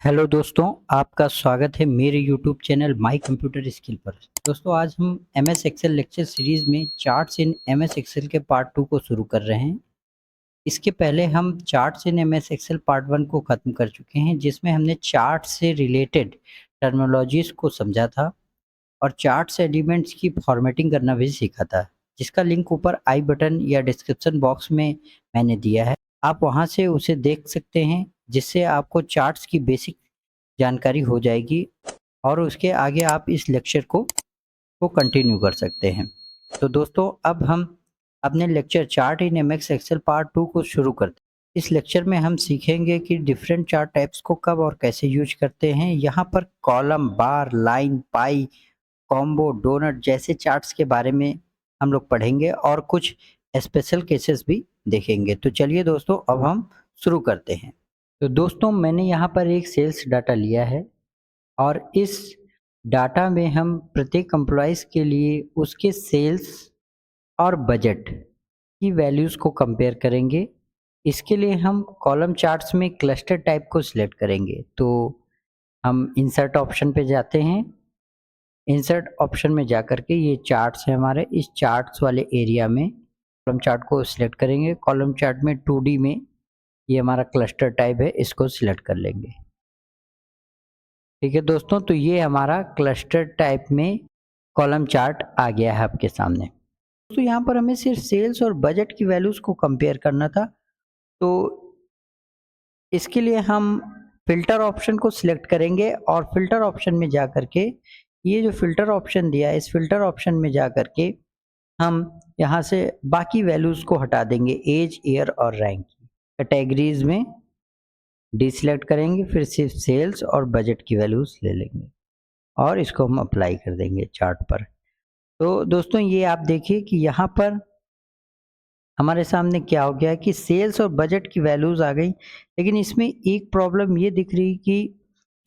Hello दोस्तों, आपका स्वागत है मेरे YouTube channel My Computer Skill पर। दोस्तों, आज हम एमएस एक्सेल लेक्चर सीरीज़ में चार्ट्स इन एमएस एक्सेल के पार्ट 2 को शुरू कर रहे हैं। इसके पहले हम charts in MS Excel part 1 को ख़त्म कर चुके हैं, जिसमें हमने चार्ट से रिलेटेड टर्मिनोलॉजीज़ को समझा था और चार्ट्स एलिमेंट्स की फॉर्मेटिंग करना भी सीखा था, जिसका लिंक ऊपर आई बटन या डिस्क्रिप्शन बॉक्स में मैंने दिया है। आप वहां से उसे देख सकते हैं, जिससे आपको चार्ट्स की बेसिक जानकारी हो जाएगी और उसके आगे आप इस लेक्चर को कंटिन्यू कर सकते हैं। तो दोस्तों, अब हम अपने lecture chart in MS Excel part 2 को शुरू करते हैं। इस लेक्चर में हम सीखेंगे कि डिफरेंट चार्ट टाइप्स को कब और कैसे यूज करते हैं। यहाँ पर कॉलम, बार, लाइन, पाई, कॉम्बो, डोनट जैसे चार्ट्स के बारे में हम लोग पढ़ेंगे और कुछ स्पेशल केसेस भी देखेंगे। तो चलिए दोस्तों, अब हम शुरू करते हैं। तो दोस्तों, मैंने यहाँ पर एक सेल्स डाटा लिया है और इस डाटा में हम प्रत्येक एम्प्लॉइज़ के लिए उसके सेल्स और बजट की वैल्यूज़ को कंपेयर करेंगे। इसके लिए हम कॉलम चार्ट्स में क्लस्टर टाइप को सिलेक्ट करेंगे। तो हम इंसर्ट ऑप्शन पे जाते हैं। इंसर्ट ऑप्शन में जाकर के ये चार्ट्स है हमारे, इस चार्ट्स वाले एरिया में कॉलम चार्ट को सिलेक्ट करेंगे। कॉलम चार्ट में 2D में ये हमारा क्लस्टर टाइप है, इसको सिलेक्ट कर लेंगे। ठीक है दोस्तों, तो ये हमारा क्लस्टर टाइप में कॉलम चार्ट आ गया है आपके सामने। तो यहाँ पर हमें सिर्फ सेल्स और बजट की वैल्यूज़ को कंपेयर करना था। तो इसके लिए हम फ़िल्टर ऑप्शन को सिलेक्ट करेंगे और फ़िल्टर ऑप्शन में जा कर के ये जो फ़िल्टर ऑप्शन दिया है, इस फ़िल्टर ऑप्शन में जा कर के हम यहाँ से बाकी वैल्यूज़ को हटा देंगे, एज, ईयर और रैंक। कैटेगरीज़ में डिसेलेक्ट करेंगे, फिर सिर्फ सेल्स और बजट की वैल्यूज़ ले लेंगे और इसको हम अप्लाई कर देंगे चार्ट पर। तो दोस्तों, ये आप देखिए कि यहाँ पर हमारे सामने क्या हो गया है कि सेल्स और बजट की वैल्यूज़ आ गई, लेकिन इसमें एक प्रॉब्लम ये दिख रही कि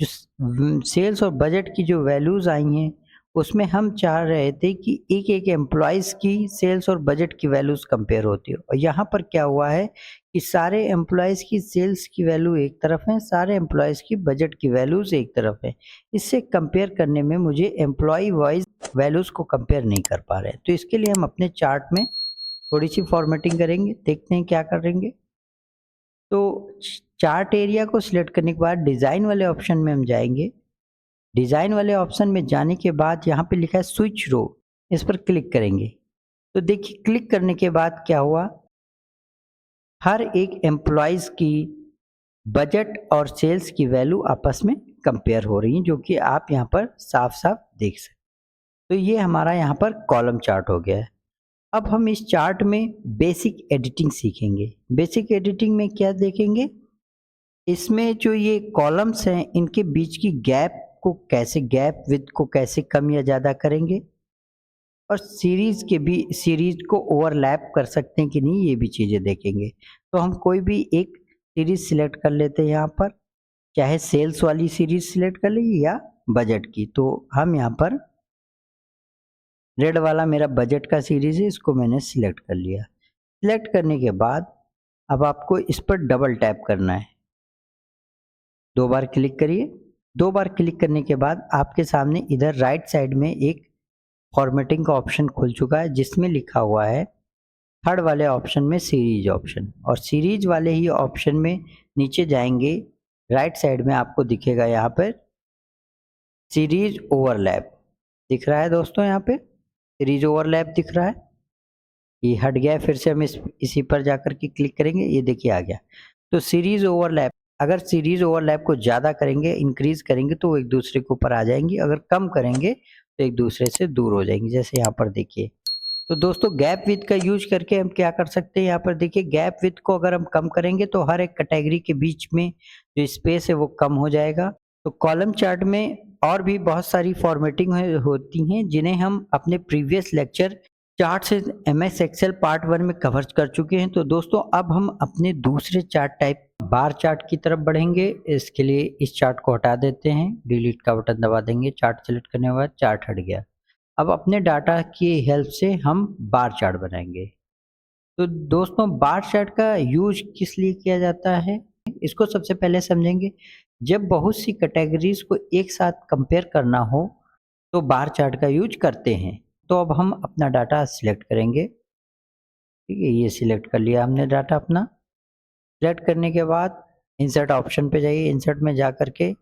जो सेल्स और बजट की जो वैल्यूज़ आई हैं, उसमें हम चाह रहे थे कि एक-एक एम्प्लॉइज़ की सेल्स और बजट की वैल्यूज़ कंपेयर होती हो और यहाँ पर क्या हुआ है कि सारे एम्प्लॉइज़ की सेल्स की वैल्यू एक तरफ है, सारे एम्प्लॉइज़ की बजट की वैल्यूज़ एक तरफ है। इससे कंपेयर करने में मुझे एम्प्लॉयी वाइज़ वैल्यूज़ को कंपेयर नहीं कर पा रहे हैं। तो इसके लिए हम अपने चार्ट में थोड़ी-सी फॉर्मेटिंग करेंगे, देखते हैं क्या करेंगे। तो चार्ट एरिया को सिलेक्ट करने के बाद डिज़ाइन वाले ऑप्शन में हम जाएँगे। डिज़ाइन वाले ऑप्शन में जाने के बाद यहाँ पे लिखा है स्विच रो, इस पर क्लिक करेंगे। तो देखिए, क्लिक करने के बाद क्या हुआ, हर एक एम्प्लॉइज़ की बजट और सेल्स की वैल्यू आपस में कंपेयर हो रही हैं, जो कि आप यहाँ पर साफ-साफ देख सकते हैं। तो ये हमारा यहाँ पर कॉलम चार्ट हो गया है। अब हम इस चार्ट में बेसिक एडिटिंग सीखेंगे। बेसिक एडिटिंग में क्या देखेंगे, इसमें जो ये कॉलम्स हैं, इनके बीच की गैप विड्थ को कैसे कम या ज़्यादा करेंगे और सीरीज को ओवरलैप कर सकते हैं कि नहीं, ये भी चीज़ें देखेंगे। तो हम कोई भी एक सीरीज सिलेक्ट कर लेते हैं यहाँ पर, चाहे सेल्स वाली सीरीज सिलेक्ट कर ली या बजट की। तो हम यहाँ पर रेड वाला मेरा बजट का सीरीज है, इसको मैंने सिलेक्ट कर लिया। सिलेक्ट करने के बाद अब आपको इस पर डबल टैप करना है। 2 बार क्लिक करिए। 2 बार क्लिक करने के बाद आपके सामने इधर राइट साइड में एक फॉर्मेटिंग का ऑप्शन खुल चुका है, जिसमें लिखा हुआ है थर्ड वाले ऑप्शन में सीरीज ऑप्शन, और सीरीज वाले ही ऑप्शन में नीचे जाएंगे, राइट साइड में आपको दिखेगा यहाँ पर सीरीज ओवरलैप दिख रहा है। दोस्तों, यहाँ पे सीरीज ओवरलैप दिख रहा है, ये हट गया है। फिर से हम इसी पर जाकर के क्लिक करेंगे, ये देखिए आ गया। तो सीरीज ओवरलैप, अगर सीरीज ओवरलैप को ज़्यादा करेंगे, इंक्रीज करेंगे, तो वो एक दूसरे के ऊपर आ जाएंगी, अगर कम करेंगे तो एक दूसरे से दूर हो जाएंगी, जैसे यहाँ पर देखिए। तो दोस्तों, गैप विड्थ का यूज करके हम क्या कर सकते हैं, यहाँ पर देखिए गैप विड्थ को अगर हम कम करेंगे तो हर एक कैटेगरी के बीच में जो स्पेस है वो कम हो जाएगा। तो कॉलम चार्ट में और भी बहुत सारी फॉर्मेटिंग होती हैं, जिन्हें हम अपने प्रीवियस लेक्चर चार्ट से एमएस एक्सेल पार्ट 1 में कवर कर चुके हैं। तो दोस्तों, अब हम अपने दूसरे चार्ट टाइप बार चार्ट की तरफ बढ़ेंगे। इसके लिए इस चार्ट को हटा देते हैं, डिलीट का बटन दबा देंगे, चार्ट सेलेक्ट करने के बाद चार्ट हट गया। अब अपने डाटा की हेल्प से हम बार चार्ट बनाएंगे। तो दोस्तों, बार चार्ट का यूज किस लिए किया जाता है, इसको सबसे पहले समझेंगे। जब बहुत सी कैटेगरीज को एक साथ कंपेयर करना हो तो बार चार्ट का यूज करते हैं। तो अब हम अपना डाटा सिलेक्ट करेंगे। ठीक है, ये सिलेक्ट कर लिया हमने डाटा अपना। सिलेक्ट करने के बाद इंसर्ट ऑप्शन पे जाइए। इंसर्ट में जा करके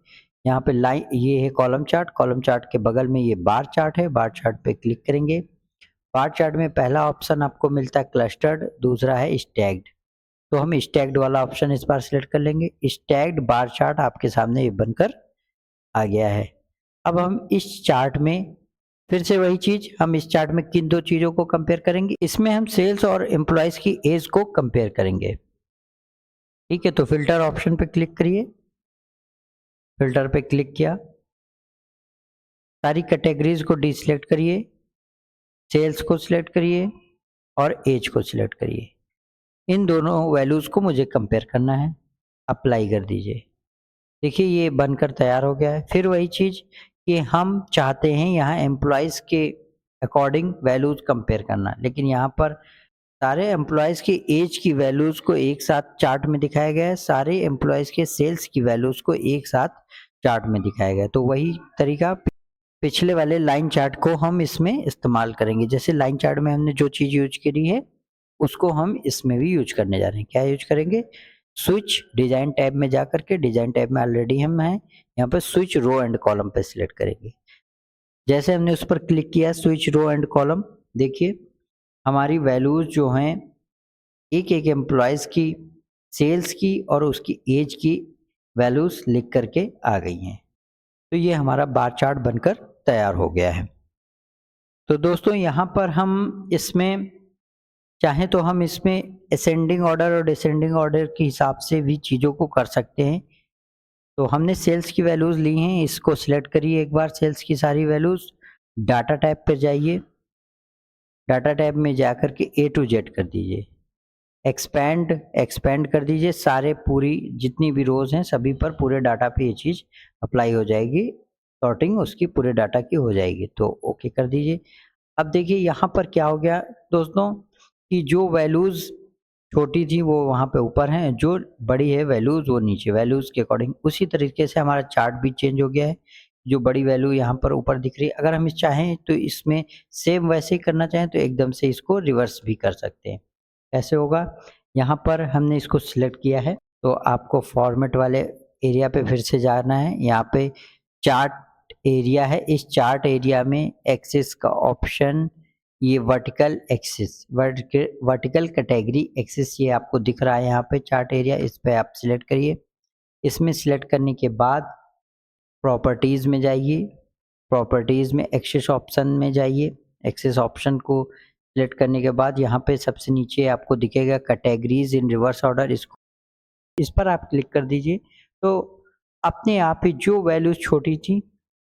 यहाँ पे लाइन, ये है कॉलम चार्ट। कॉलम चार्ट के बगल में ये बार चार्ट है। बार चार्ट पे क्लिक करेंगे। बार चार्ट में पहला ऑप्शन आपको मिलता है क्लस्टर्ड, दूसरा है स्टैग्ड। तो हम स्टैग्ड वाला ऑप्शन इस बार सिलेक्ट कर लेंगे। स्टैग्ड बार चार्ट आपके सामने ये बनकर आ गया है। अब हम इस चार्ट में फिर से वही चीज, हम इस चार्ट में किन दो चीजों को कंपेयर करेंगे, इसमें हम सेल्स और एम्प्लॉयज की एज को कंपेयर करेंगे। ठीक है, तो फिल्टर ऑप्शन पे क्लिक करिए। फिल्टर पे क्लिक किया, सारी कैटेगरीज को डिसलेक्ट करिए, सेल्स को सिलेक्ट करिए और एज को सिलेक्ट करिए। इन दोनों वैल्यूज को मुझे कंपेयर करना है। अप्लाई कर दीजिए। देखिए ये बनकर तैयार हो गया है। फिर वही चीज कि हम चाहते हैं यहाँ एम्प्लॉयज के अकॉर्डिंग वैल्यूज कंपेयर करना, लेकिन यहाँ पर सारे एम्प्लॉयज की एज की वैल्यूज को एक साथ चार्ट में दिखाया गया है, सारे एम्प्लॉयज के सेल्स की वैल्यूज को एक साथ चार्ट में दिखाया गया है। तो वही तरीका पिछले वाले लाइन चार्ट को हम इसमें इस्तेमाल करेंगे। जैसे लाइन चार्ट में हमने जो चीज यूज करी है उसको हम इसमें भी यूज करने जा रहे हैं। क्या यूज करेंगे? स्विच डिजाइन टैब में जा करके, डिजाइन टैब में ऑलरेडी हम हैं, यहाँ पर स्विच रो एंड कॉलम पे सिलेक्ट करेंगे। जैसे हमने उस पर क्लिक किया स्विच रो एंड कॉलम, देखिए हमारी वैल्यूज जो हैं एक एक एम्प्लॉयज की, सेल्स की और उसकी एज की वैल्यूज लिख करके आ गई हैं। तो ये हमारा बार चार्ट बनकर तैयार हो गया है। तो दोस्तों यहाँ पर हम इसमें चाहें तो हम इसमें असेंडिंग ऑर्डर और डिसेंडिंग ऑर्डर के हिसाब से भी चीज़ों को कर सकते हैं। तो हमने सेल्स की वैल्यूज़ ली हैं, इसको सिलेक्ट करिए एक बार सेल्स की सारी वैल्यूज़। डाटा टैब पर जाइए, डाटा टैब में जा कर के A to Z कर दीजिए। एक्सपेंड कर दीजिए, सारे पूरी जितनी भी रोज़ हैं सभी पर पूरे डाटा पे ये चीज़ अप्लाई हो जाएगी, सॉर्टिंग उसकी पूरे डाटा की हो जाएगी। तो ओके कर दीजिए। अब देखिए यहाँ पर क्या हो गया दोस्तों कि जो वैल्यूज़ छोटी थी वो वहाँ पे ऊपर हैं, जो बड़ी है वैल्यूज़ वो नीचे, वैल्यूज़ के अकॉर्डिंग। उसी तरीके से हमारा चार्ट भी चेंज हो गया है। जो बड़ी वैल्यू यहाँ पर ऊपर दिख रही है, अगर हम इस चाहें तो इसमें सेम वैसे ही करना चाहें तो एकदम से इसको रिवर्स भी कर सकते हैं। कैसे होगा? यहाँ पर हमने इसको सिलेक्ट किया है तो आपको फॉर्मेट वाले एरिया पे फिर से जाना है। यहाँ पे चार्ट एरिया है, इस चार्ट एरिया में एक्सिस का ऑप्शन, ये vertical axis, vertical category axis ये आपको दिख रहा है यहाँ पे चार्ट एरिया, इस पे आप सिलेक्ट करिए। इसमें सिलेक्ट करने के बाद प्रॉपर्टीज़ में जाइए, प्रॉपर्टीज़ में एक्सिस ऑप्शन में जाइए। एक्सिस ऑप्शन को सिलेक्ट करने के बाद यहाँ पे सबसे नीचे आपको दिखेगा कैटेगरीज इन रिवर्स ऑर्डर, इसको इस पर आप क्लिक कर दीजिए। तो अपने आप ही जो वैल्यूज छोटी थी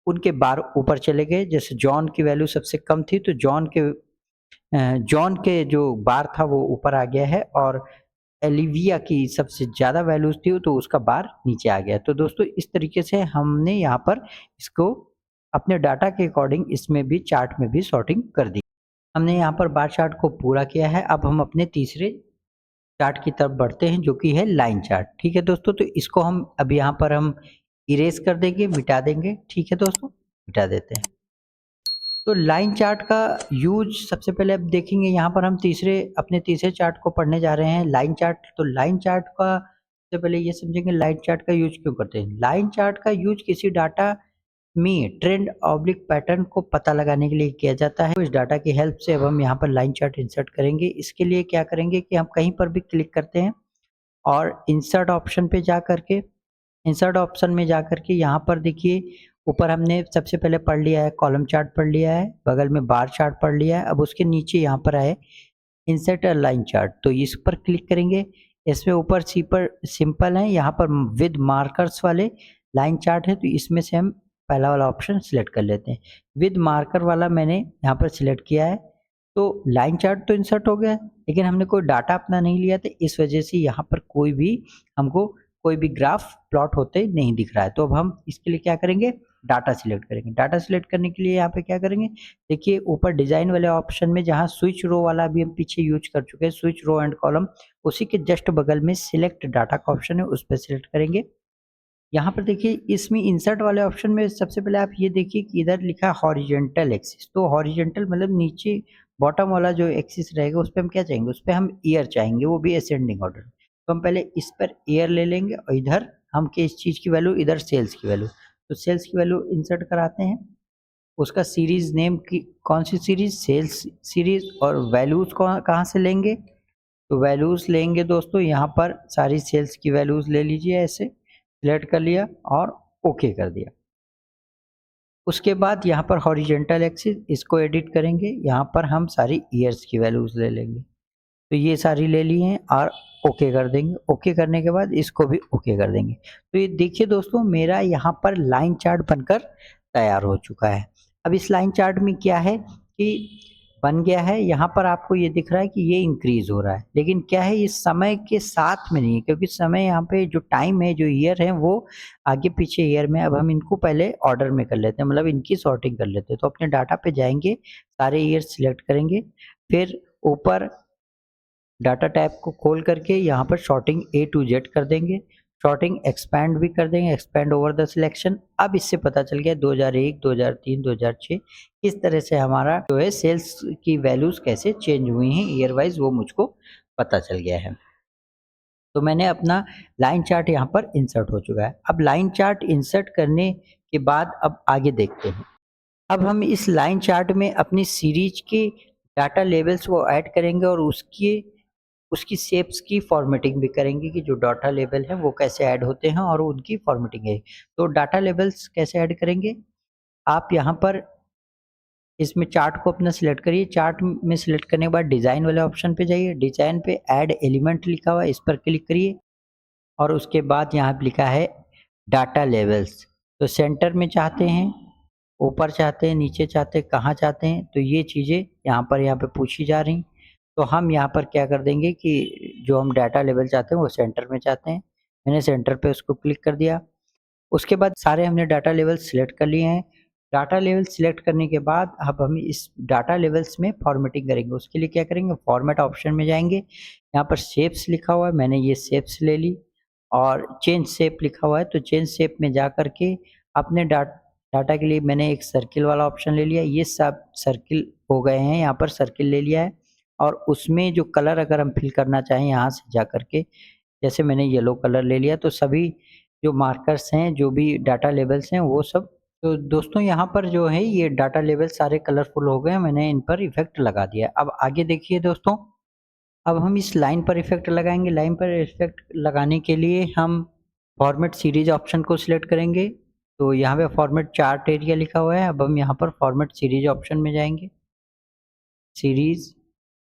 उनके बार ऊपर चले गए। जैसे जॉन की वैल्यू सबसे कम थी तो जॉन के जो बार था वो ऊपर आ गया है, और एलिविया की सबसे ज़्यादा वैल्यूज थी तो उसका बार नीचे आ गया। तो दोस्तों इस तरीके से हमने यहाँ पर इसको अपने डाटा के अकॉर्डिंग इसमें भी चार्ट में भी सॉर्टिंग कर दी। हमने यहाँ पर बार चार्ट को पूरा किया है। अब हम अपने तीसरे चार्ट की तरफ बढ़ते हैं जो कि है लाइन चार्ट। ठीक है दोस्तों, तो इसको हम अब यहाँ पर हम इरेज कर देंगे, मिटा देंगे। ठीक है दोस्तों, मिटा देते हैं। तो लाइन चार्ट का यूज सबसे पहले अब देखेंगे। यहाँ पर हम अपने तीसरे चार्ट को पढ़ने जा रहे हैं, लाइन चार्ट। तो लाइन चार्ट का सबसे पहले ये समझेंगे लाइन चार्ट का यूज क्यों करते हैं। लाइन चार्ट का यूज किसी डाटा में ट्रेंड ऑब्लिक पैटर्न को पता लगाने के लिए किया जाता है। तो इस डाटा की हेल्प से अब हम यहाँ पर लाइन चार्ट इंसर्ट करेंगे। इसके लिए क्या करेंगे कि हम कहीं पर भी क्लिक करते हैं और इंसर्ट ऑप्शन पे जा करके, इंसर्ट ऑप्शन में जा करके यहाँ पर देखिए ऊपर हमने सबसे पहले पढ़ लिया है कॉलम चार्ट पढ़ लिया है, बगल में बार चार्ट पढ़ लिया है। अब उसके नीचे यहाँ पर आए इंसर्ट लाइन चार्ट, तो इस पर क्लिक करेंगे। इसमें ऊपर सिंपल है, यहाँ पर विद मार्कर्स वाले लाइन चार्ट है, तो इसमें से हम पहला वाला ऑप्शन सिलेक्ट कर लेते हैं। विद मार्कर वाला मैंने यहाँ पर सिलेक्ट किया है। तो लाइन चार्ट तो इंसर्ट हो गया, लेकिन हमने कोई डाटा अपना नहीं लिया था, इस वजह से यहाँ पर कोई भी हमको कोई भी ग्राफ प्लॉट होते नहीं दिख रहा है। तो अब हम इसके लिए क्या करेंगे, डाटा सिलेक्ट करेंगे। डाटा सिलेक्ट करने के लिए यहाँ पे क्या करेंगे, देखिए ऊपर डिजाइन वाले ऑप्शन में जहाँ स्विच रो वाला भी हम पीछे यूज कर चुके हैं, स्विच रो एंड कॉलम, उसी के जस्ट बगल में सिलेक्ट डाटा का ऑप्शन है, उस पर सिलेक्ट करेंगे। यहाँ पर देखिए इसमें इंसर्ट वाले ऑप्शन में सबसे पहले आप ये देखिए कि इधर लिखा है हॉरिजेंटल एक्सिस। तो हॉरिजेंटल मतलब नीचे बॉटम वाला जो एक्सिस रहेगा उस पर हम क्या चाहेंगे, उस पर हम ईयर चाहेंगे, वो भी असेंडिंग ऑर्डर। तो हम पहले इस पर ईयर ले लेंगे और इधर हम किस चीज़ की वैल्यू, इधर सेल्स की वैल्यू। तो सेल्स की वैल्यू इंसर्ट कराते हैं, उसका सीरीज नेम की कौन सी सीरीज, सेल्स सीरीज, और वैल्यूज कहाँ से लेंगे, तो वैल्यूज लेंगे दोस्तों यहाँ पर सारी सेल्स की वैल्यूज ले लीजिए, ऐसे सिलेक्ट कर लिया और ओके कर दिया। उसके बाद यहाँ पर हॉरिजेंटल एक्सिस, इसको एडिट करेंगे, यहाँ पर हम सारी ईयर्स की वैल्यूज ले लेंगे। तो ये सारी ले ली हैं और ओके कर देंगे। ओके करने के बाद इसको भी ओके कर देंगे। तो ये देखिए दोस्तों मेरा यहाँ पर लाइन चार्ट बनकर तैयार हो चुका है। अब इस लाइन चार्ट में क्या है कि बन गया है, यहाँ पर आपको ये दिख रहा है कि ये इंक्रीज हो रहा है, लेकिन क्या है ये समय के साथ में नहीं है, क्योंकि समय यहाँ पे जो टाइम है, जो ईयर है, वो आगे पीछे ईयर में। अब हम इनको पहले ऑर्डर में कर लेते हैं, मतलब इनकी सॉर्टिंग कर लेते हैं। तो अपने डाटा पे जाएंगे, सारे ईयर सिलेक्ट करेंगे, फिर ऊपर डाटा टैब को खोल करके यहाँ पर शॉर्टिंग A to Z कर देंगे, शॉर्टिंग एक्सपैंड भी कर देंगे, एक्सपैंड ओवर द सिलेक्शन। अब इससे पता चल गया 2001, 2003, 2006 इस तरह से हमारा जो है सेल्स की वैल्यूज कैसे चेंज हुई हैं ईयर वाइज, वो मुझको पता चल गया है। तो मैंने अपना लाइन चार्ट यहाँ पर इंसर्ट हो चुका है। अब लाइन चार्ट इंसर्ट करने के बाद अब आगे देखते हैं। अब हम इस लाइन चार्ट में अपनी सीरीज के डाटा लेवल्स को ऐड करेंगे और उसकी शेप्स की फॉर्मेटिंग भी करेंगे कि जो डाटा लेवल है वो कैसे ऐड होते हैं और उनकी फॉर्मेटिंग है। तो डाटा लेवल्स कैसे ऐड करेंगे, आप यहाँ पर इसमें चार्ट को अपना सिलेक्ट करिए। चार्ट में सिलेक्ट करने के बाद डिज़ाइन वाले ऑप्शन पे जाइए, डिज़ाइन पे ऐड एलिमेंट लिखा हुआ है, इस पर क्लिक करिए और उसके बाद यहाँ पे लिखा है डाटा लेवल्स। तो सेंटर में चाहते हैं, ऊपर चाहते हैं, नीचे चाहते हैं, कहाँ चाहते हैं, तो ये चीज़ें यहाँ पे पूछी जा रही। तो हम यहाँ पर क्या कर देंगे कि जो हम डाटा लेवल चाहते हैं वो सेंटर में चाहते हैं, मैंने सेंटर पे उसको क्लिक कर दिया। उसके बाद सारे हमने डाटा लेवल सिलेक्ट कर लिए हैं। डाटा लेवल सिलेक्ट करने के बाद अब हम इस डाटा लेवल्स में फॉर्मेटिंग करेंगे। उसके लिए क्या करेंगे, फॉर्मेट ऑप्शन में जाएंगे, यहाँ पर शेप्स लिखा हुआ है, मैंने ये शेप्स ले ली, और चेंज शेप लिखा हुआ है, तो चेंज शेप में जा करके अपने डाटा के लिए मैंने एक सर्किल वाला ऑप्शन ले लिया। ये सब सर्किल हो गए हैं, यहाँ पर सर्किल ले लिया है, और उसमें जो कलर अगर हम फिल करना चाहें यहाँ से जा करके, जैसे मैंने येलो कलर ले लिया, तो सभी जो मार्कर्स हैं, जो भी डाटा लेवल्स हैं, वो सब। तो दोस्तों यहाँ पर जो है ये डाटा लेवल सारे कलरफुल हो गए हैं, मैंने इन पर इफेक्ट लगा दिया। अब आगे देखिए दोस्तों, अब हम इस लाइन पर इफेक्ट लगाएंगे। लाइन पर इफेक्ट लगाने के लिए हम फॉर्मेट सीरीज ऑप्शन को सिलेक्ट करेंगे। तो यहाँ पे फॉर्मेट चार्ट एरिया लिखा हुआ है, अब हम यहाँ पर फॉर्मेट सीरीज ऑप्शन में जाएंगे, सीरीज,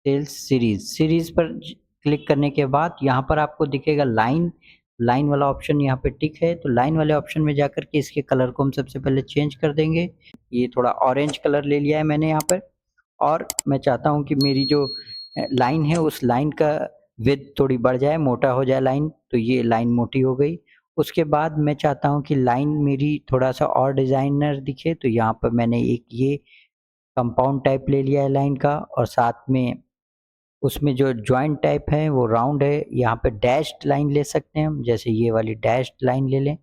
सेल्स सीरीज, सीरीज पर क्लिक करने के बाद यहाँ पर आपको दिखेगा लाइन, लाइन वाला ऑप्शन यहाँ पे टिक है। तो लाइन वाले ऑप्शन में जाकर के इसके कलर को हम सबसे पहले चेंज कर देंगे। ये थोड़ा ऑरेंज कलर ले लिया है मैंने यहाँ पर, और मैं चाहता हूँ कि मेरी जो लाइन है उस लाइन का विड्थ थोड़ी बढ़ जाए, मोटा हो जाए लाइन, तो ये लाइन मोटी हो गई। उसके बाद मैं चाहता हूँ कि लाइन मेरी थोड़ा सा और डिज़ाइनर दिखे, तो यहाँ पर मैंने एक ये कंपाउंड टाइप ले लिया है लाइन का, और साथ में उसमें जो जॉइंट टाइप है वो राउंड है। यहाँ पे डैश्ड लाइन ले सकते हैं हम, जैसे ये वाली डैश्ड लाइन ले लें,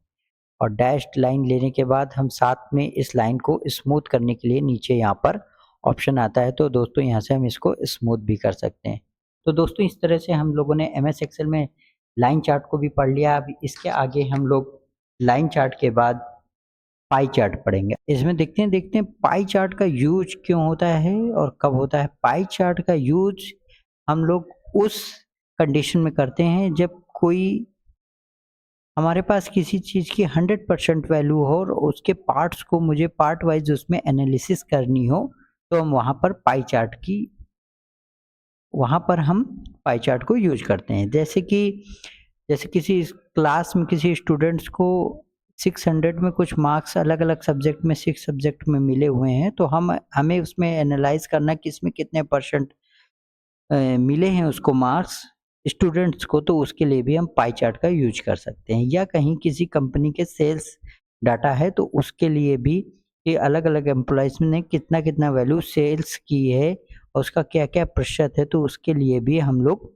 और डैश्ड लाइन लेने के बाद हम साथ में इस लाइन को स्मूथ करने के लिए नीचे यहाँ पर ऑप्शन आता है, तो दोस्तों यहाँ से हम इसको स्मूथ भी कर सकते हैं। तो दोस्तों इस तरह से हम लोगों ने MS एक्सेल में लाइन चार्ट को भी पढ़ लिया। अब इसके आगे हम लोग लाइन चार्ट के बाद पाई चार्ट पढ़ेंगे। इसमें देखते हैं पाई चार्ट का यूज क्यों होता है और कब होता है। पाई चार्ट का यूज हम लोग उस कंडीशन में करते हैं जब कोई हमारे पास किसी चीज़ की 100% वैल्यू हो और उसके पार्ट्स को मुझे पार्ट वाइज उसमें एनालिसिस करनी हो, तो हम वहाँ पर हम पाई चार्ट को यूज करते हैं। जैसे किसी क्लास में किसी स्टूडेंट्स को 600 में कुछ मार्क्स अलग अलग सब्जेक्ट में 6 सब्जेक्ट में मिले हुए हैं, तो हमें उसमें एनालाइज करना कि इसमें कितने परसेंट मिले हैं उसको मार्क्स, स्टूडेंट्स को, तो उसके लिए भी हम पाई चार्ट का यूज कर सकते हैं। या कहीं किसी कंपनी के सेल्स डाटा है तो उसके लिए भी कि अलग अलग एम्प्लॉयज़ ने कितना कितना वैल्यू सेल्स की है और उसका क्या क्या प्रतिशत है, तो उसके लिए भी हम लोग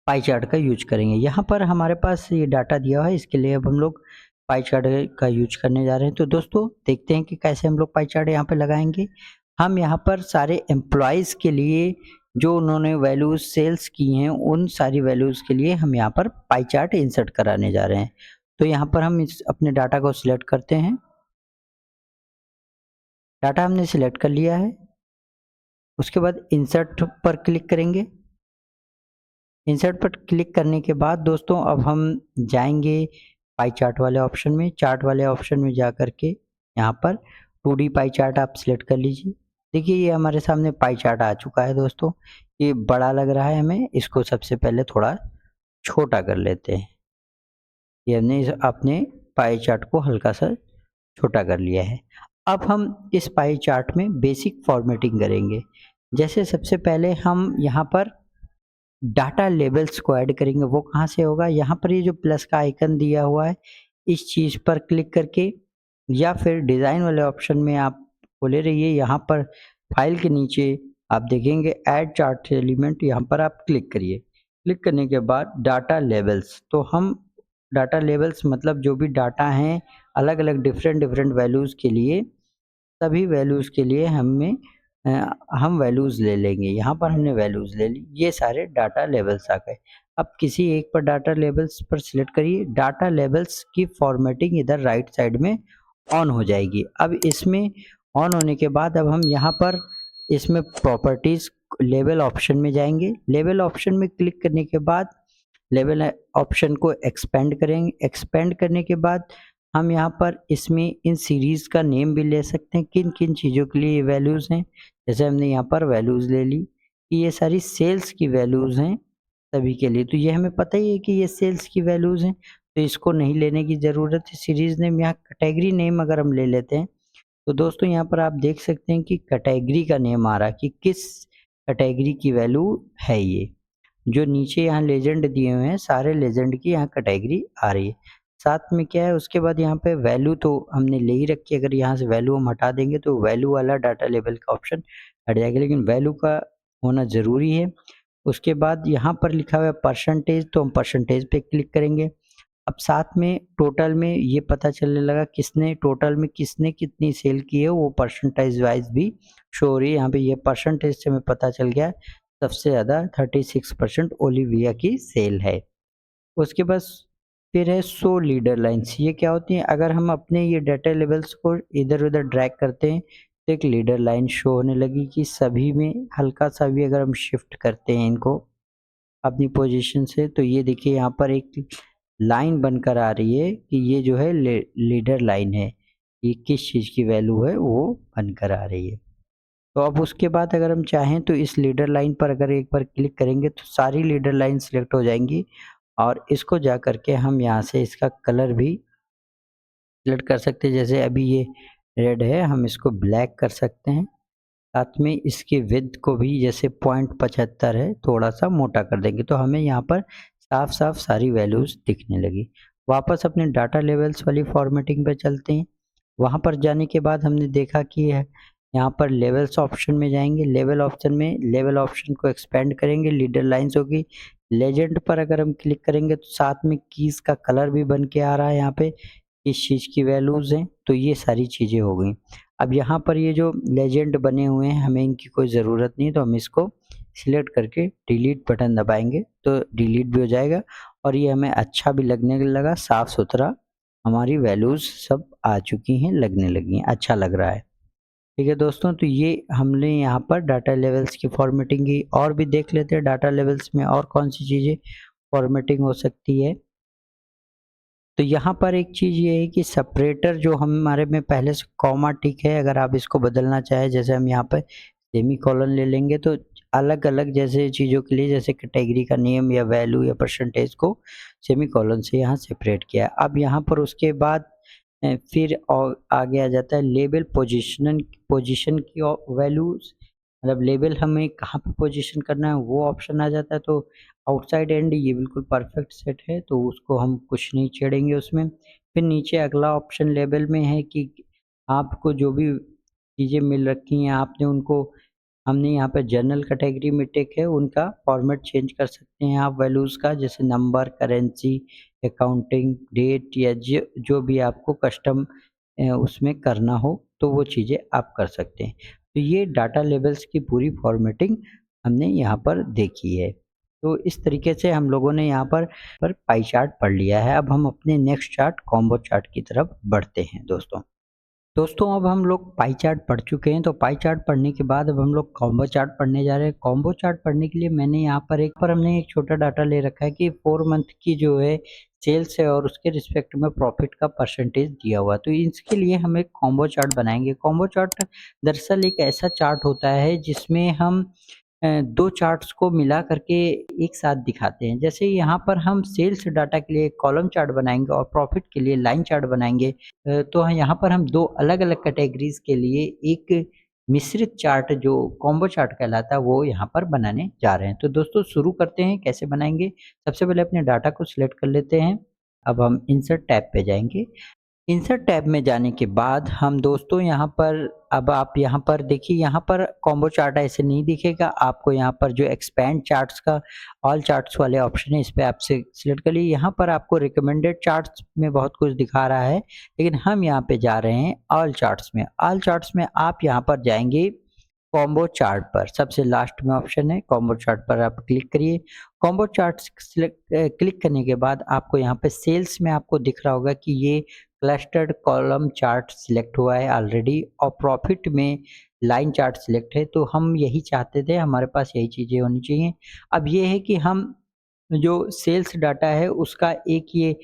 पाई चार्ट का यूज करेंगे। यहाँ पर हमारे पास ये डाटा दिया हुआ है, इसके लिए अब हम लोग पाई चार्ट का यूज करने जा रहे हैं। तो दोस्तों देखते हैं कि कैसे हम लोग पाई चार्ट यहाँ पे लगाएंगे। हम यहाँ पर सारे एम्प्लॉयज़ के लिए जो उन्होंने वैल्यूज सेल्स की हैं, उन सारी वैल्यूज के लिए हम यहाँ पर पाई चार्ट इंसर्ट कराने जा रहे हैं। तो यहाँ पर हम इस अपने डाटा को सिलेक्ट करते हैं। डाटा हमने सिलेक्ट कर लिया है। उसके बाद इंसर्ट पर क्लिक करेंगे। इंसर्ट पर क्लिक करने के बाद दोस्तों अब हम जाएंगे पाई चार्ट वाले ऑप्शन में। चार्ट वाले ऑप्शन में जा कर के यहाँ पर 2D पाई चार्ट आप सिलेक्ट कर लीजिए। देखिए ये हमारे सामने पाई चार्ट आ चुका है दोस्तों। ये बड़ा लग रहा है हमें, इसको सबसे पहले थोड़ा छोटा कर लेते हैं। ये हमने अपने पाई चार्ट को हल्का सा छोटा कर लिया है। अब हम इस पाई चार्ट में बेसिक फॉर्मेटिंग करेंगे। जैसे सबसे पहले हम यहाँ पर डाटा लेबल्स को ऐड करेंगे। वो कहाँ से होगा, यहाँ पर ये जो प्लस का आइकन दिया हुआ है इस चीज़ पर क्लिक करके, या फिर डिज़ाइन वाले ऑप्शन में आप खोले रहिए। यहाँ पर फाइल के नीचे आप देखेंगे ऐड चार्ट एलिमेंट, यहाँ पर आप क्लिक करिए। क्लिक करने के बाद डाटा लेबल्स, तो हम डाटा लेबल्स मतलब जो भी डाटा हैं अलग अलग डिफरेंट डिफरेंट वैल्यूज़ के लिए, सभी वैल्यूज़ के लिए हम वैल्यूज़ ले लेंगे। यहाँ पर हमने वैल्यूज़ ले ली, ये सारे डाटा लेबल्स आ गए। अब किसी एक पर डाटा लेबल्स पर सिलेक्ट करिए। डाटा लेबल्स की फॉर्मेटिंग इधर राइट साइड में ऑन हो जाएगी। अब इसमें ऑन होने के बाद अब हम यहाँ पर इसमें प्रॉपर्टीज़ लेबल ऑप्शन में जाएंगे। लेबल ऑप्शन में क्लिक करने के बाद लेवल ऑप्शन को एक्सपेंड करेंगे। एक्सपेंड करने के बाद हम यहाँ पर इसमें इन सीरीज़ का नेम भी ले सकते हैं, किन किन चीज़ों के लिए ये वैल्यूज़ हैं। जैसे हमने यहाँ पर वैल्यूज़ ले ली कि ये सारी सेल्स की वैल्यूज़ हैं सभी के लिए, तो ये हमें पता ही है कि ये सेल्स की वैल्यूज़ हैं, तो इसको नहीं लेने की ज़रूरत है। सीरीज़ नेम, यहाँ कैटेगरी नेम अगर हम ले लेते हैं तो दोस्तों यहाँ पर आप देख सकते हैं कि कैटेगरी का नेम आ रहा है कि किस कैटेगरी की वैल्यू है ये। जो नीचे यहाँ लेजेंड दिए हुए हैं सारे लेजेंड की यहाँ कैटेगरी आ रही है। साथ में क्या है, उसके बाद यहाँ पे वैल्यू तो हमने ले ही रखी है। अगर यहाँ से वैल्यू हम हटा देंगे तो वैल्यू वाला डाटा लेबल का ऑप्शन हट जाएगा, लेकिन वैल्यू का होना ज़रूरी है। उसके बाद यहाँ पर लिखा हुआ है परसेंटेज, तो हम परसेंटेज पे क्लिक करेंगे। अब साथ में टोटल में ये पता चलने लगा किसने टोटल में किसने कितनी सेल की है, वो परसेंटेज वाइज भी शो हो रही है। यहाँ पे ये परसेंटेज से हमें पता चल गया सबसे ज़्यादा 36% ओलिविया की सेल है। उसके बाद फिर है शो लीडर लाइन्स। ये क्या होती हैं, अगर हम अपने ये डाटा लेवल्स को इधर उधर ड्रैग करते हैं तो एक लीडर लाइन शो होने लगी कि सभी में हल्का सा भी अगर हम शिफ्ट करते हैं इनको अपनी पोजीशन से, तो ये देखिए यहाँ पर एक लाइन बनकर आ रही है कि ये जो है लीडर लाइन है, ये किस चीज़ की वैल्यू है वो बनकर आ रही है। तो अब उसके बाद अगर हम चाहें तो इस लीडर लाइन पर अगर एक बार क्लिक करेंगे तो सारी लीडर लाइन सिलेक्ट हो जाएंगी, और इसको जा करके हम यहाँ से इसका कलर भी सिलेक्ट कर सकते हैं। जैसे अभी ये रेड है, हम इसको ब्लैक कर सकते हैं। साथ में इसकी विड्थ को भी जैसे 0.75 है थोड़ा सा मोटा कर देंगे, तो हमें यहाँ पर साफ साफ सारी वैल्यूज़ दिखने लगी। वापस अपने डाटा लेवल्स वाली फॉर्मेटिंग पे चलते हैं। वहाँ पर जाने के बाद हमने देखा कि यहाँ पर लेवल्स ऑप्शन में जाएंगे। लेवल ऑप्शन में लेवल ऑप्शन को एक्सपेंड करेंगे, लीडर लाइन्स होगी। लेजेंड पर अगर हम क्लिक करेंगे तो साथ में कीज़ का कलर भी बन के आ रहा है यहाँ पे किस चीज़ की वैल्यूज़ हैं, तो ये सारी चीज़ें हो गई। अब यहाँ पर ये जो लेजेंड बने हुए हैं हमें इनकी कोई ज़रूरत नहीं, तो हम इसको सिलेक्ट करके डिलीट बटन दबाएंगे तो डिलीट भी हो जाएगा, और ये हमें अच्छा भी लगने लगा, साफ़ सुथरा हमारी वैल्यूज़ सब आ चुकी हैं, लगने लगी हैं, अच्छा लग रहा है। ठीक है दोस्तों, तो ये हमने यहाँ पर डाटा लेवल्स की फॉर्मेटिंग की। और भी देख लेते हैं डाटा लेवल्स में और कौन सी चीज़ें फॉर्मेटिंग हो सकती है। तो यहाँ पर एक चीज़ ये है कि सेपरेटर जो हमारे में पहले से कॉमा टिक है, अगर आप इसको बदलना चाहें, जैसे हम यहाँ पर सेमी कॉलन ले लेंगे तो अलग अलग जैसे चीज़ों के लिए, जैसे कैटेगरी का नेम या वैल्यू या परसेंटेज को सेमी कॉलन से यहाँ सेपरेट किया। अब यहाँ पर उसके बाद फिर और आगे आ जाता है लेबल पोजीशन की वैल्यूज़, मतलब लेबल हमें कहाँ पे पोजीशन करना है वो ऑप्शन आ जाता है। तो आउटसाइड एंड ये बिल्कुल परफेक्ट सेट है, तो उसको हम कुछ नहीं छेड़ेंगे उसमें। फिर नीचे अगला ऑप्शन लेबल में है कि आपको जो भी चीज़ें मिल रखी हैं आपने उनको, हमने यहाँ पे जनरल कैटेगरी में टिक है, उनका फॉर्मेट चेंज कर सकते हैं आप वैल्यूज़ का, जैसे नंबर, करेंसी, अकाउंटिंग, डेट या जो भी आपको कस्टम उसमें करना हो तो वो चीज़ें आप कर सकते हैं। तो ये डाटा लेबल्स की पूरी फॉर्मेटिंग हमने यहाँ पर देखी है। तो इस तरीके से हम लोगों ने यहाँ पर पाई चार्ट पढ़ लिया है। अब हम अपने नेक्स्ट चार्ट कॉम्बो चार्ट की तरफ बढ़ते हैं दोस्तों। दोस्तों अब हम लोग पाई चार्ट पढ़ चुके हैं, तो पाई चार्ट पढ़ने के बाद अब हम लोग कॉम्बो चार्ट पढ़ने जा रहे हैं। कॉम्बो चार्ट पढ़ने के लिए मैंने यहाँ पर हमने एक छोटा डाटा ले रखा है कि 4 मंथ की जो है सेल्स है और उसके रिस्पेक्ट में प्रॉफिट का परसेंटेज दिया हुआ, तो इसके लिए हम एक कॉम्बो चार्ट बनाएंगे। कॉम्बो चार्ट दरअसल एक ऐसा चार्ट होता है जिसमें हम 2 चार्ट्स को मिला करके एक साथ दिखाते हैं। जैसे यहाँ पर हम सेल्स डाटा के लिए कॉलम चार्ट बनाएंगे और प्रॉफिट के लिए लाइन चार्ट बनाएंगे, तो यहाँ पर हम 2 अलग-अलग कैटेगरीज़ के लिए एक मिश्रित चार्ट जो कॉम्बो चार्ट कहलाता है वो यहाँ पर बनाने जा रहे हैं। तो दोस्तों शुरू करते हैं, कैसे बनाएंगे? सबसे पहले अपने डाटा को सिलेक्ट कर लेते हैं। अब हम इंसर्ट टैब पे जाएँगे। इंसर्ट टैब में जाने के बाद हम दोस्तों यहाँ पर, अब आप यहाँ पर देखिए, यहाँ पर कॉम्बो चार्ट ऐसे नहीं दिखेगा आपको। यहाँ पर जो एक्सपैंड चार्ट्स का ऑल चार्ट्स वाले ऑप्शन है, इस पे आप सिलेक्ट कर लीजिए। यहाँ पर आपको रिकमेंडेड चार्ट्स में बहुत कुछ दिखा रहा है, लेकिन हम यहाँ पे जा रहे हैं ऑल चार्ट्स में। ऑल चार्ट्स में आप यहाँ पर जाएंगे कॉम्बो चार्ट पर, सबसे लास्ट में ऑप्शन है कॉम्बो चार्ट पर आप क्लिक करिए। कॉम्बो चार्ट क्लिक करने के बाद आपको यहाँ पे सेल्स में आपको दिख रहा होगा कि ये क्लस्टर्ड कॉलम चार्ट सिलेक्ट हुआ है ऑलरेडी, और प्रॉफिट में लाइन चार्ट सिलेक्ट है। तो हम यही चाहते थे, हमारे पास यही चीज़ें होनी चाहिए। अब ये है कि हम जो सेल्स डाटा है उसका एक ये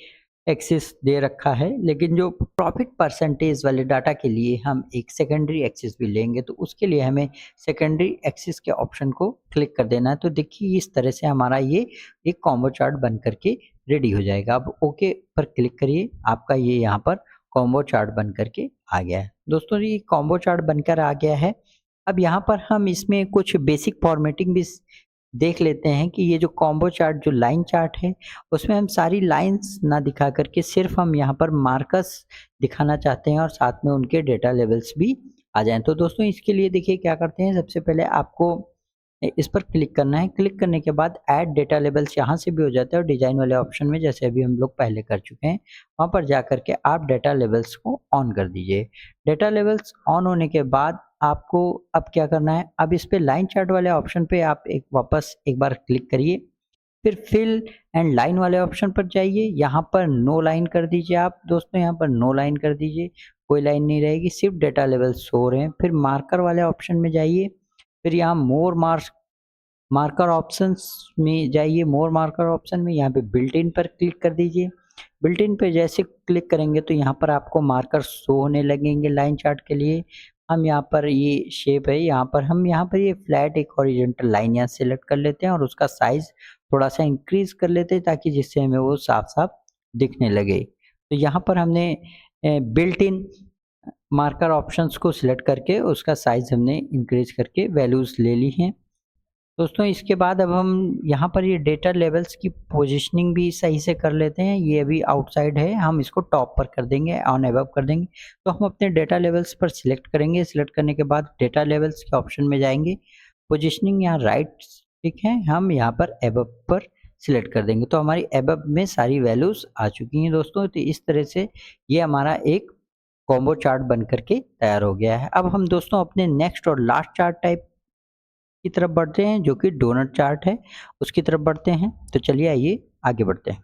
एक्सिस दे रखा है, लेकिन जो प्रॉफिट परसेंटेज वाले डाटा के लिए हम एक सेकेंडरी एक्सिस भी लेंगे, तो उसके लिए हमें सेकेंडरी एक्सिस के ऑप्शन को क्लिक कर देना है। तो देखिए इस तरह से हमारा ये एक कॉम्बो चार्ट बन करके रेडी हो जाएगा। अब ओके पर क्लिक करिए, आपका ये यहाँ पर कॉम्बो चार्ट बन करके आ गया है। दोस्तों ये कॉम्बो चार्ट बनकर आ गया है। अब यहाँ पर हम इसमें कुछ बेसिक फॉर्मेटिंग भी देख लेते हैं कि ये जो कॉम्बो चार्ट जो लाइन चार्ट है उसमें हम सारी लाइंस ना दिखा करके सिर्फ हम यहाँ पर मार्कर्स दिखाना चाहते हैं और साथ में उनके डेटा लेवल्स भी आ जाएं। तो दोस्तों इसके लिए देखिए क्या करते हैं, सबसे पहले आपको इस पर क्लिक करना है। क्लिक करने के बाद ऐड डेटा लेबल्स यहाँ से भी हो जाता है, और डिजाइन वाले ऑप्शन में जैसे अभी हम लोग पहले कर चुके हैं वहाँ पर जा करके आप डेटा लेबल्स को ऑन कर दीजिए। डेटा लेबल्स ऑन होने के बाद आपको अब क्या करना है, अब इस पे लाइन चार्ट वाले ऑप्शन पे आप वापस एक बार क्लिक करिए। फिर फिल एंड लाइन वाले ऑप्शन पर जाइए, यहाँ पर नो लाइन कर दीजिए आप दोस्तों, यहाँ पर नो लाइन कर दीजिए, कोई लाइन नहीं रहेगी, सिर्फ डेटा लेवल शो रहे हैं। फिर मार्कर वाले ऑप्शन में जाइए, फिर यहाँ मोर मार्कर ऑप्शंस में जाइए। मोर मार्कर ऑप्शन में यहाँ पे बिल्ट इन पर क्लिक कर दीजिए। बिल्ट इन पे जैसे क्लिक करेंगे तो यहाँ पर आपको मार्कर शो होने लगेंगे लाइन चार्ट के लिए। हम यहाँ पर ये शेप है, यहाँ पर ये फ्लैट एक हॉरिजॉन्टल लाइन यहाँ सेलेक्ट कर लेते हैं और उसका साइज थोड़ा सा इंक्रीज कर लेते हैं ताकि जिससे हमें वो साफ साफ दिखने लगे। तो यहाँ पर हमने बिल्ट इन मार्कर ऑप्शंस को सिलेक्ट करके उसका साइज हमने इंक्रीज करके वैल्यूज ले ली हैं। दोस्तों इसके बाद अब हम यहाँ पर ये डेटा लेवल्स की पोजीशनिंग भी सही से कर लेते हैं। ये अभी आउटसाइड है, हम इसको टॉप पर कर देंगे, ऑन अबव कर देंगे। तो हम अपने डेटा लेवल्स पर सिलेक्ट करेंगे। सिलेक्ट करने के बाद डेटा लेवल्स के ऑप्शन में जाएंगे, पोजीशनिंग यहाँ राइट ठीक है, हम यहाँ पर अबव पर सिलेक्ट कर देंगे। तो हमारी अबव में सारी वैल्यूज आ चुकी हैं दोस्तों। तो इस तरह से ये हमारा एक कॉम्बो चार्ट बन करके तैयार हो गया है। अब हम दोस्तों अपने नेक्स्ट और लास्ट चार्ट टाइप की तरफ बढ़ते हैं जो कि डोनट चार्ट है, उसकी तरफ बढ़ते हैं। तो चलिए आइए आगे बढ़ते हैं।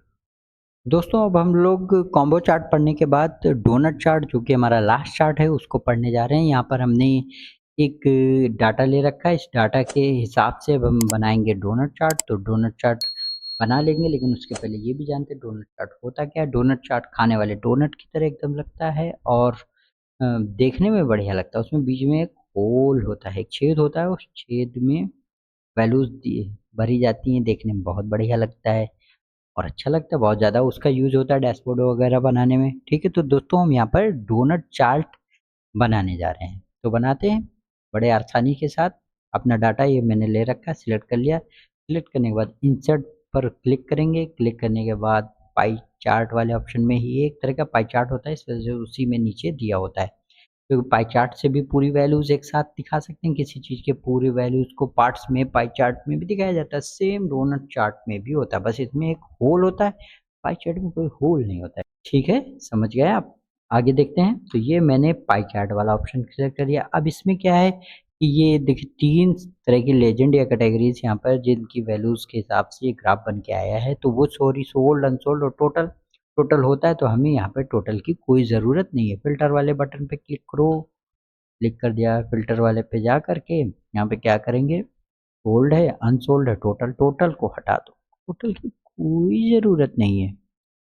दोस्तों अब हम लोग कॉम्बो चार्ट पढ़ने के बाद डोनट चार्ट जो कि हमारा लास्ट चार्ट है उसको पढ़ने जा रहे हैं। यहाँ पर हमने एक डाटा ले रखा है, इस डाटा के हिसाब से अब हम बनाएंगे डोनट चार्ट। तो डोनट चार्ट बना लेंगे, लेकिन उसके पहले ये भी जानते हैं डोनट चार्ट होता क्या है। डोनट चार्ट खाने वाले डोनट की तरह एकदम लगता है और देखने में बढ़िया लगता है। उसमें बीच में एक होल होता है, एक छेद होता है, उस छेद में वैल्यूज भरी जाती हैं, देखने में बहुत बढ़िया लगता है और अच्छा लगता है बहुत ज़्यादा। उसका यूज होता है डैशबोर्ड वगैरह बनाने में। ठीक है, तो दोस्तों हम यहाँ पर डोनट चार्ट बनाने जा रहे हैं, तो बनाते हैं बड़े आसानी के साथ। अपना डाटा ये मैंने ले रखा है, सिलेक्ट कर लिया। सिलेक्ट करने के बाद इंसर्ट पर क्लिक करेंगे। क्लिक करने के बाद पाई चार्ट वाले ऑप्शन में ही एक तरह का पाई चार्ट होता है, इस वजह से उसी में नीचे दिया होता है। तो पाई चार्ट से भी पूरी वैल्यूज़ एक साथ दिखा सकते हैं, किसी चीज़ के पूरी वैल्यूज़ को पार्ट्स में पाई चार्ट में भी दिखाया जाता है, सेम डोनट चार्ट में भी होता है, बस इसमें एक होल होता है, पाई चार्ट में कोई होल नहीं होता है। ठीक है, समझ गए आप? आगे देखते हैं। तो ये मैंने पाई चार्ट वाला ऑप्शन सिलेक्ट कर लिया। अब इसमें क्या है कि ये देखिए 3 तरह की लेजेंड या कैटेगरीज़ यहाँ पर जिनकी वैल्यूज़ के हिसाब से ये ग्राफ बन के आया है, तो वो सॉरी सोल्ड, अनसोल्ड और टोटल टोटल होता है, तो हमें यहाँ पे टोटल की कोई ज़रूरत नहीं है। फ़िल्टर वाले बटन पे क्लिक करो, क्लिक कर दिया। फ़िल्टर वाले पे जा कर के यहाँ पे क्या करेंगे, सोल्ड है, अनसोल्ड है, टोटल, टोटल को हटा दो। टोटल की कोई ज़रूरत नहीं है।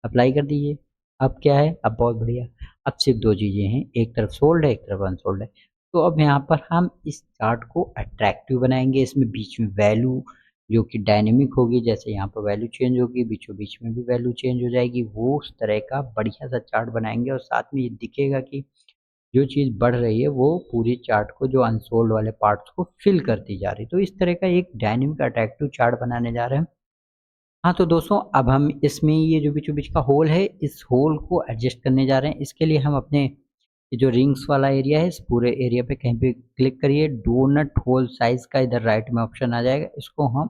अप्लाई कर दीजिए। अब क्या है, अब बहुत बढ़िया, अब सिर्फ़ 2 चीज़ें हैं, एक तरफ सोल्ड है, एक तरफ अनसोल्ड है। तो अब यहाँ पर हम इस चार्ट को अट्रैक्टिव बनाएँगे, इसमें बीच में वैल्यू जो कि डायनेमिक होगी, जैसे यहाँ पर वैल्यू चेंज होगी, बीचों-बीच में भी वैल्यू चेंज हो जाएगी, वो उस तरह का बढ़िया-सा चार्ट बनाएँगे और साथ में ये दिखेगा कि जो चीज़ बढ़ रही है वो पूरे चार्ट को, जो अनसोल्ड वाले पार्ट्स को फिल करती जा रही है। तो इस तरह का एक डायनेमिक अट्रैक्टिव चार्ट बनाने जा रहे हैं। हाँ, तो दोस्तों अब हम इसमें ये जो बीचों-बीच का होल है, इस होल को एडजस्ट करने जा रहे हैं। इसके लिए हम अपने ये जो रिंग्स वाला एरिया है, इस पूरे एरिया पे कहीं पे क्लिक करिए। डोनट होल साइज़ का इधर राइट में ऑप्शन आ जाएगा, इसको हम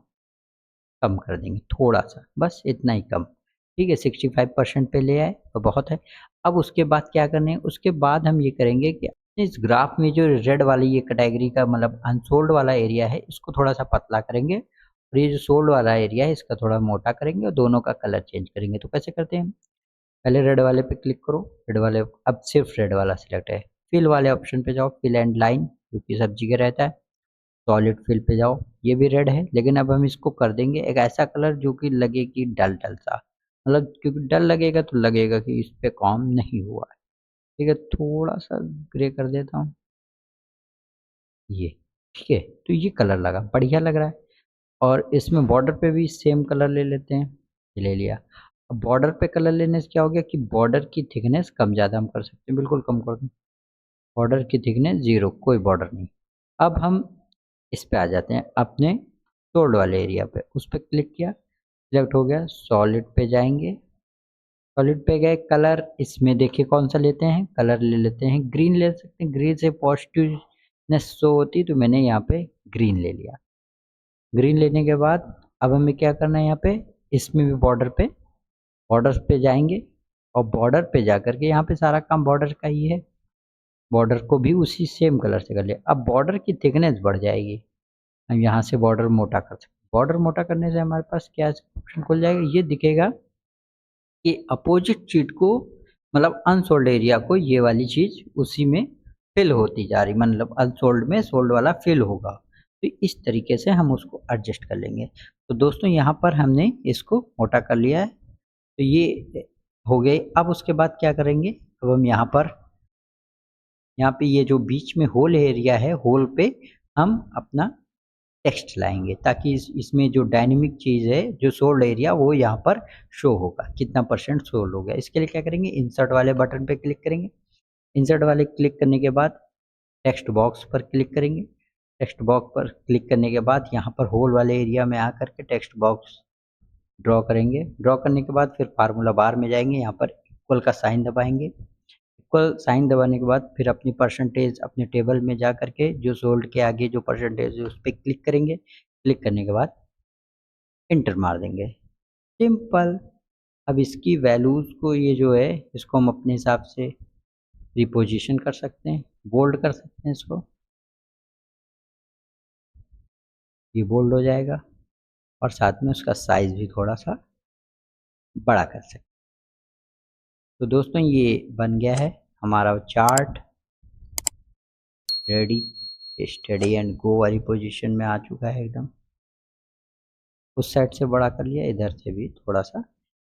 कम कर देंगे थोड़ा-सा, बस इतना ही कम। ठीक है, 65% पे ले आए तो बहुत है। अब उसके बाद क्या करना है, उसके बाद हम ये करेंगे कि इस ग्राफ में जो रेड वाली ये कैटेगरी का मतलब अनसोल्ड वाला एरिया है, इसको थोड़ा-सा पतला करेंगे और ये जो सोल्ड वाला एरिया है, इसका थोड़ा मोटा करेंगे और दोनों का कलर चेंज करेंगे। तो कैसे करते हैं? पहले रेड वाले पे क्लिक करो, रेड वाले, अब सिर्फ रेड वाला सिलेक्ट है। फिल वाले ऑप्शन पे जाओ, फिल एंड लाइन जो कि सब जगह रहता है। सॉलिड फिल पे जाओ, ये भी रेड है, लेकिन अब हम इसको कर देंगे एक ऐसा कलर जो कि लगे कि डल-डल सा। मतलब क्योंकि डल लगेगा तो लगेगा कि इस पे काम नहीं हुआ है। ठीक है, थोड़ा-सा ग्रे कर देता हूँ, ये, ठीक है? तो ये कलर लगा, बढ़िया लग रहा है। और इसमें बॉर्डर पे भी सेम कलर ले लेते हैं, ये ले लिया। अब बॉर्डर पे कलर लेने से क्या हो गया कि बॉर्डर की थिकनेस कम-ज़्यादा हम कर सकते हैं, बिल्कुल कम कर दूँ। बॉर्डर की थिकनेस 0, कोई बॉर्डर नहीं। अब हम इस पे आ जाते हैं अपने सोल्ड वाले एरिया पे, उस पे क्लिक किया, सिलेक्ट हो गया। सॉलिड पे जाएँगे, सॉलिड पे गए, कलर इसमें देखिए कौन-सा लेते हैं, कलर ले लेते हैं ग्रीन, ले सकते हैं, ग्रीन से पॉजिटिवनेस शो होती है, तो मैंने यहाँ पे ग्रीन ले लिया। ग्रीन लेने के बाद अब हमें क्या करना है, यहाँ पे इसमें भी बॉर्डर पे, बॉर्डर्स पे जाएँगे और बॉर्डर पे जाकर के यहाँ पे सारा काम बॉर्डर का ही है। बॉर्डर को भी उसी सेम कलर से कर लिया। अब बॉर्डर की थिकनेस बढ़ जाएगी। हम यहाँ से बॉर्डर मोटा कर सकते हैं। बॉर्डर मोटा करने से हमारे पास क्या ऑप्शन खुल जाएगा, ये दिखेगा कि अपोजिट चीज़ को, मतलब अनसोल्ड एरिया को, ये वाली चीज़ उसी में फिल होती जा रही, मतलब अनसोल्ड में सोल्ड वाला फिल होगा। तो इस तरीके से हम उसको एडजस्ट कर लेंगे। तो दोस्तों यहाँ पर हमने इसको मोटा कर लिया है, तो ये हो गई। अब उसके बाद क्या करेंगे, अब हम यहाँ पे ये जो बीच में होल एरिया है, होल पे हम अपना टेक्स्ट लाएँगे, ताकि इसमें जो डायनेमिक चीज़ है, जो सोल्ड एरिया, वो यहाँ पर शो होगा, कितना परसेंट सोल्ड हो गया। इसके लिए क्या करेंगे, इंसर्ट वाले बटन पे क्लिक करेंगे। इंसर्ट वाले क्लिक करने के बाद टेक्स्ट बॉक्स पर क्लिक करेंगे। टेक्स्ट बॉक्स पर क्लिक करने के बाद यहाँ पर होल वाले एरिया में आकर के टेक्स्ट बॉक्स ड्रॉ करेंगे। ड्रॉ करने के बाद फिर फार्मूला बार में जाएँगे, यहाँ पर इक्वल का साइन दबाएँगे। इक्वल साइन दबाने के बाद फिर अपनी परसेंटेज अपने टेबल में जा कर के जो सोल्ड के आगे जो परसेंटेज है उस पे क्लिक करेंगे। क्लिक करने के बाद एंटर मार देंगे, सिंपल। अब इसकी वैल्यूज़ को, ये जो है इसको हम अपने हिसाब से रिपोजीशन कर सकते हैं, बोल्ड कर सकते हैं इसको, ये बोल्ड हो जाएगा और साथ में उसका साइज़ भी थोड़ा-सा बड़ा कर सकते हैं। तो दोस्तों ये बन गया है हमारा chart, ready, study and go वाली पोजीशन में आ चुका है एकदम। उस साइड से बड़ा कर लिया, इधर से भी थोड़ा-सा।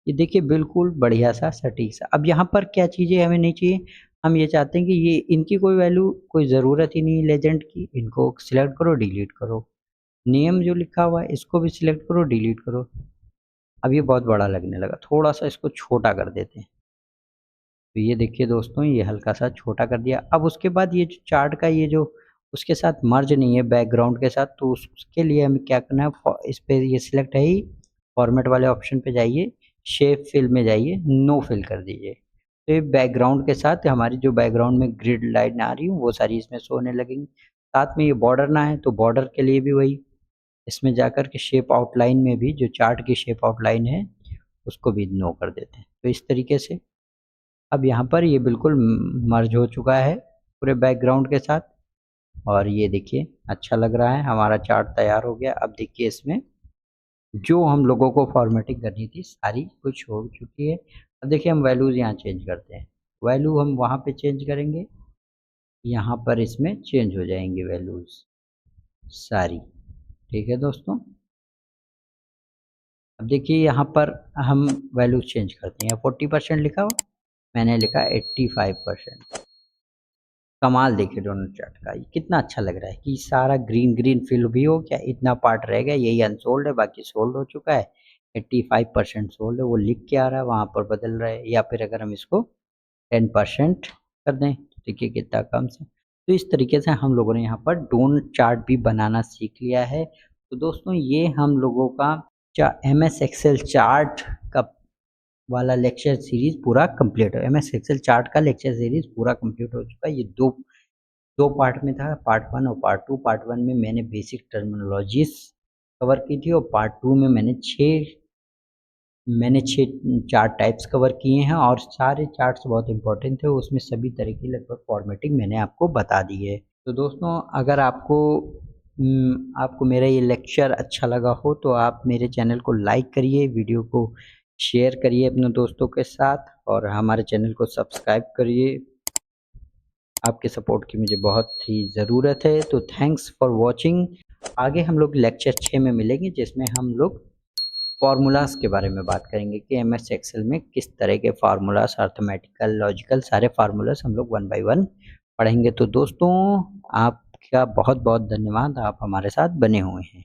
ये देखिए बिल्कुल बढ़िया सा सटीक सा। अब यहाँ पर क्या चीज़ें हमें नहीं चाहिए, हम ये चाहते हैं कि ये इनकी कोई वैल्यू, कोई ज़रूरत ही नहीं है लेजेंड की, इनको सिलेक्ट करो, डिलीट करो। नेम जो लिखा हुआ है इसको भी सिलेक्ट करो, डिलीट करो। अब ये बहुत बड़ा लगने लगा, थोड़ा-सा इसको छोटा कर देते हैं। तो ये देखिए दोस्तों, ये हल्का सा छोटा कर दिया। अब उसके बाद ये जो चार्ट का ये जो उसके साथ मर्ज नहीं है बैकग्राउंड के साथ, तो उसके लिए हमें क्या करना है, इस पे ये सिलेक्ट है ही, फॉर्मेट वाले ऑप्शन पे जाइए, शेप फिल में जाइए, नो फिल कर दीजिए। तो ये बैकग्राउंड के साथ हमारी जो बैकग्राउंड में ग्रिड लाइन आ रही है वो सारी इसमें शो होने लगेंगी। साथ में ये बॉर्डर ना है तो बॉर्डर के लिए भी वही इसमें जाकर के शेप आउटलाइन में भी जो चार्ट की शेप आउटलाइन है उसको भी नो कर देते हैं। तो इस तरीके से अब यहाँ पर ये बिल्कुल मर्ज हो चुका है पूरे बैकग्राउंड के साथ और ये देखिए अच्छा लग रहा है, हमारा चार्ट तैयार हो गया। अब देखिए इसमें जो हम लोगों को फॉर्मेटिंग करनी थी सारी कुछ हो चुकी है। अब देखिए हम वैल्यूज़ यहाँ चेंज करते हैं, वैल्यू हम वहाँ पे चेंज करेंगे, यहाँ पर इसमें चेंज हो जाएंगे वैल्यूज़ सारी। ठीक है दोस्तों, अब देखिए यहाँ पर हम वैल्यू चेंज करते हैं। 40% लिखा हुआ, मैंने लिखा 85%। कमाल देखिए दोनों चार्ट का, ये कितना अच्छा लग रहा है कि सारा ग्रीन ग्रीन फिल भी हो गया, इतना पार्ट रह गया यही अनसोल्ड है, बाकी सोल्ड हो चुका है। 85% सोल्ड है वो लिख के आ रहा है, वहाँ पर बदल रहा है। या फिर अगर हम इसको 10% कर दें तो देखिए कितना कम से। तो इस तरीके से हम लोगों ने यहाँ पर डोन चार्ट भी बनाना सीख लिया है। तो दोस्तों ये हम लोगों का MS एक्सेल चार्ट का वाला लेक्चर सीरीज पूरा कंप्लीट है। MS एक्सेल चार्ट का लेक्चर सीरीज पूरा कंप्लीट हो चुका है। ये दो दो पार्ट में था, पार्ट 1 और पार्ट 2। पार्ट 1 में मैंने बेसिक टर्मिनोलॉजीज कवर की थी और पार्ट 2 में मैंने छः चार्ट टाइप्स कवर किए हैं और सारे चार्ट्स बहुत इंपॉर्टेंट थे, उसमें सभी तरह की लगभग फॉर्मेटिंग मैंने आपको बता दी है। तो दोस्तों अगर आपको मेरा ये लेक्चर अच्छा लगा हो तो आप मेरे चैनल को लाइक करिए, वीडियो को शेयर करिए अपने दोस्तों के साथ और हमारे चैनल को सब्सक्राइब करिए। आपके सपोर्ट की मुझे बहुत ही ज़रूरत है। तो थैंक्स फॉर वॉचिंग। आगे हम लोग लेक्चर 6 में मिलेंगे जिसमें हम लोग फार्मूलाज के बारे में बात करेंगे कि MS एक्सेल में किस तरह के फार्मूलाज, अर्थमेटिकल, लॉजिकल सारे फार्मूलाज हम लोग 1 बाय 1 पढ़ेंगे। तो दोस्तों आपका बहुत बहुत धन्यवाद, आप हमारे साथ बने हुए हैं।